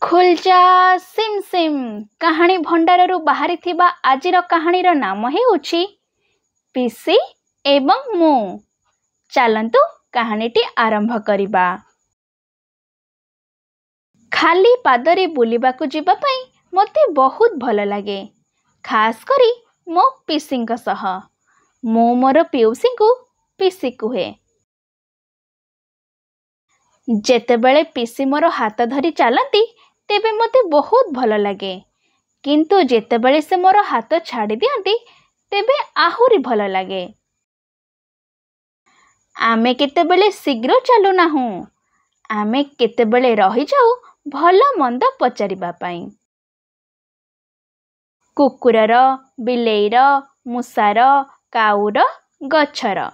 खुलजा SIM SIM कहानी भंडाररू बाहरी थिबा आजिर कहानीर नाम हेउछि पिसी एवं मु। चलंतु कहानीटी आरंभ करिबा। खाली पादरे बुलिबाकू जिबा पई मते बहुत भल लागे, खास करी मो पिसींक सह। मो मोर पिउसींकू पिसी कुहे। जेतेबेले पिसी मोर हाथ धरी चलती तेबे मते बहुत भल लागे, किंतु जेतेबेले से मोर हाथ छाड़ी दियंती तेबे आहुरी भल लागे। आमे केतेबेले शीघ्र चलु नाहु, आमे केतेबेले रही जाऊ भल मंद पचारिबा पाई। कुकुरर, बिलेईर, मुसार, काउर, गछर।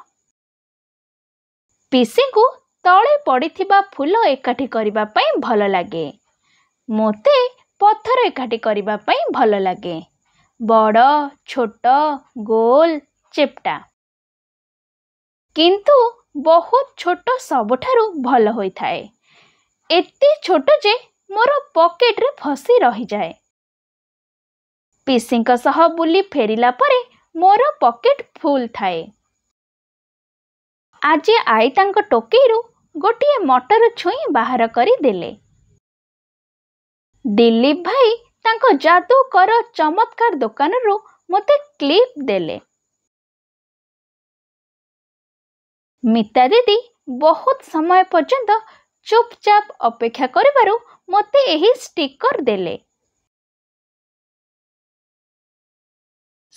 पिसींकू तळे पड़िथिबा फूल एकाठी करिबा पाई भल लागे। मोते पत्थर एकाठी करिबा पाई भल लागे, बड़ छोट गोल चेप्टा। किंतु बहुत छोट सबठारु भल होई थाए। एते छोट जे मोर पॉकेट रे फसी रही जाए। पिसींक सह बुली फेरिला परे मोर पॉकेट फुल थाए। आजे आई तांक टोकेईरु गोटिए मटर छुई बाहर करी देले। दिलीप भाई तांको जादूकर चमत्कार दुकान रू मते क्लिप देले। मिता दीदी बहुत समय पर्यंत चुपचाप अपेक्षा करिबारु मते एही स्टिकर देले।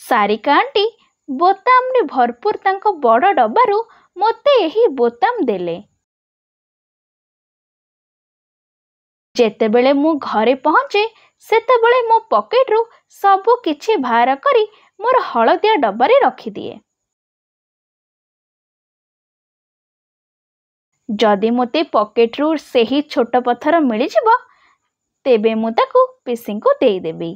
सारिका आंटी बोताम ने भरपूर तांको बड़ डब्बारू मते एही बोताम देले। जेतेबेले मु घरे पहुँचे सेतेबेले मो पॉकेट रू सबु किछि बाहर करी मोर हलदिया डब्बारे रखी दिए। जदि मोते पॉकेट रू सेही छोट पत्थर मिली जिवो तेबे मु ताकू पिसींकू देई देबी।